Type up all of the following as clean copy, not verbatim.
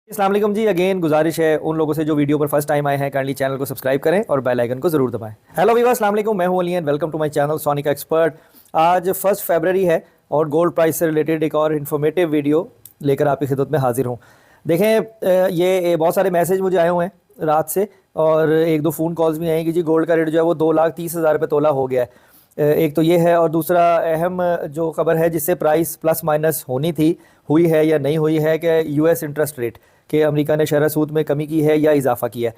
अस्सलाम वालेकुम जी। अगेन गुजारिश है उन लोगों से जो वीडियो पर फर्स्ट टाइम आए हैं, काइंडली चैनल को सब्सक्राइब करें और बेल आइकन को जरूर दबाएं। हेलो वीवर, अस्सलाम वालेकुम। मैं हूं Ali and welcome to my channel Sonika expert. आज 1 फरवरी है और गोल्ड प्राइस से रिलेटेड एक और इन्फॉर्मेटिव वीडियो लेकर आपकी खिदमत में हाजिर हूं। देखें, ये बहुत सारे मैसेज मुझे आए हुए हैं रात से और एक दो फ़ोन कॉल्स भी आई कि जी गोल्ड का रेट जो है वो 2,30,000 रुपये तोला हो गया है। एक तो ये है और दूसरा अहम जो खबर है जिससे प्राइस प्लस माइनस होनी थी, हुई है या नहीं हुई है, कि यूएस इंटरेस्ट रेट कि अमेरिका ने शरह सूद में कमी की है या इजाफा किया है।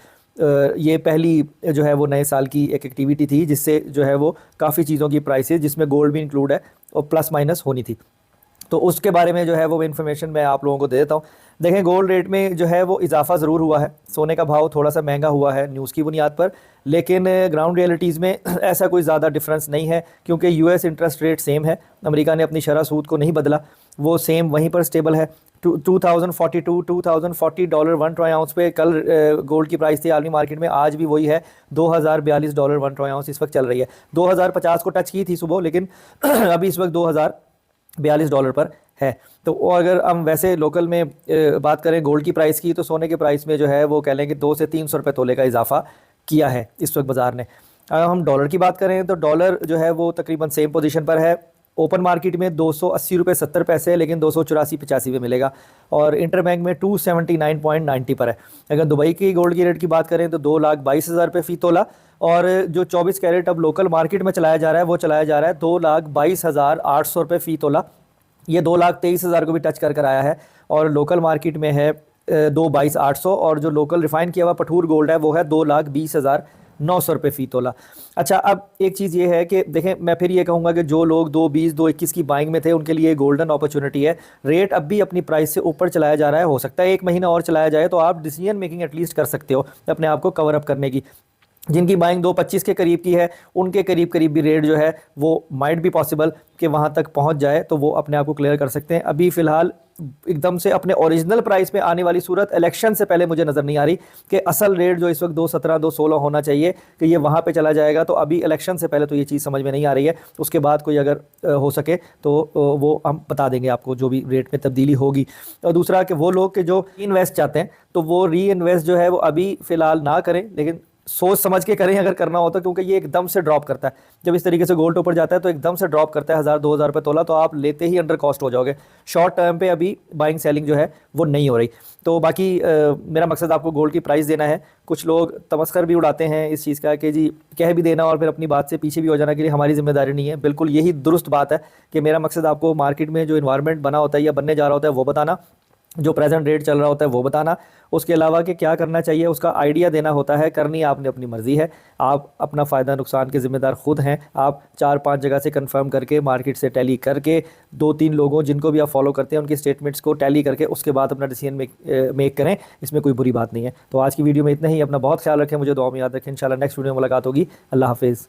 ये पहली जो है वो नए साल की एक एक्टिविटी थी जिससे जो है वो काफ़ी चीज़ों की प्राइसेस जिसमें गोल्ड भी इंक्लूड है और प्लस माइनस होनी थी। तो उसके बारे में जो है वो इन्फॉर्मेशन मैं आप लोगों को दे देता हूँ। देखें, गोल्ड रेट में जो है वो इजाफा ज़रूर हुआ है, सोने का भाव थोड़ा सा महंगा हुआ है न्यूज़ की बुनियाद पर, लेकिन ग्राउंड रियलिटीज़ में ऐसा कोई ज़्यादा डिफरेंस नहीं है क्योंकि यूएस इंटरेस्ट रेट सेम है। अमेरिका ने अपनी शरह सूद को नहीं बदला, वो सेम वहीं पर स्टेबल है। 2040 डॉलर 1 ट्राई आउंस पे कल गोल्ड की प्राइस थी आलमी मार्केट में, आज भी वही है। $2,042 1 ट्राई आउंस इस वक्त चल रही है। 2050 को टच की थी सुबह, लेकिन अभी इस वक्त $2,042 पर है। तो अगर हम वैसे लोकल में बात करें गोल्ड की प्राइस की, तो सोने के प्राइस में जो है वो कह लें कि 200 से 300 रुपये तोले का इजाफा किया है इस वक्त बाज़ार ने। अगर हम डॉलर की बात करें तो डॉलर जो है वो तकरीबन सेम पोजीशन पर है। ओपन मार्केट में 280 रुपये 70 पैसे, लेकिन 284.85 पे मिलेगा और इंटर बैंक में 279.90 पर है। अगर दुबई की गोल्ड की रेट की बात करें तो 2,22,000 रुपये फ़ी तोला, और जो 24 कैरेट अब लोकल मार्केट में चलाया जा रहा है वो चलाया जा रहा है 2,22,800 रुपये फ़ी तोला। ये 2,23,000 को भी टच कर आया है और लोकल मार्केट में है 2,22,800, और जो लोकल रिफाइन किया हुआ पठूर गोल्ड है वो है 2,20,900 रुपये फ़ी तोला। अच्छा, अब एक चीज़ ये है कि देखें, मैं फिर ये कहूँगा कि जो लोग 2,20 2,21 की बाइंग में थे उनके लिए गोल्डन अपॉर्चुनिटी है। रेट अब भी अपनी प्राइस से ऊपर चलाया जा रहा है, हो सकता है 1 महीना और चलाया जाए तो आप डिसीजन मेकिंग एटलीस्ट कर सकते हो अपने आप को कवर अप करने की। जिनकी बाइंग 2,25 के करीब की है उनके करीब करीब भी रेट जो है वो माइट भी पॉसिबल कि वहाँ तक पहुँच जाए, तो वो अपने आप को क्लियर कर सकते हैं। अभी फ़िलहाल एकदम से अपने ओरिजिनल प्राइस पे आने वाली सूरत इलेक्शन से पहले मुझे नज़र नहीं आ रही कि असल रेट जो इस वक्त 2,17 2,16 होना चाहिए कि ये वहाँ पे चला जाएगा। तो अभी इलेक्शन से पहले तो ये चीज़ समझ में नहीं आ रही है। उसके बाद कोई अगर हो सके तो वो हम बता देंगे आपको जो भी रेट में तब्दीली होगी। और दूसरा कि वो लोग के जो इन्वेस्ट चाहते हैं तो वो री इन्वेस्ट जो है वो अभी फ़िलहाल ना करें, लेकिन सोच समझ के करें अगर करना होता, क्योंकि ये एकदम से ड्रॉप करता है। जब इस तरीके से गोल्ड ऊपर जाता है तो एकदम से ड्रॉप करता है 1,000 2,000 रुपये तोला, तो आप लेते ही अंडर कॉस्ट हो जाओगे। शॉर्ट टर्म पे अभी बाइंग सेलिंग जो है वो नहीं हो रही। तो बाकी मेरा मकसद आपको गोल्ड की प्राइस देना है। कुछ लोग तमस्कर भी उड़ाते हैं इस चीज़ का कि जी कह भी देना और फिर अपनी बात से पीछे भी हो जाना कि हमारी जिम्मेदारी नहीं है। बिल्कुल यही दुरुस्त बात है कि मेरा मकसद आपको मार्केट में जो इन्वायरमेंट बना होता है या बनने जा रहा होता है वो बताना, जो प्रेजेंट रेट चल रहा होता है वो बताना, उसके अलावा कि क्या करना चाहिए उसका आइडिया देना होता है। करनी आपने अपनी मर्ज़ी है, आप अपना फ़ायदा नुकसान के ज़िम्मेदार खुद हैं। आप 4-5 जगह से कंफर्म करके मार्केट से टैली करके 2-3 लोगों जिनको भी आप फॉलो करते हैं उनकी स्टेटमेंट्स को टैली करके उसके बाद अपना डिसीजन मेक करें। इसमें कोई बुरी बात नहीं है। तो आज की वीडियो में इतना ही। अपना बहुत ख्याल रखें, मुझे दुआ में याद रखें। इंशाल्लाह नेक्स्ट वीडियो में मुलाकात होगी। अल्लाह हाफिज़।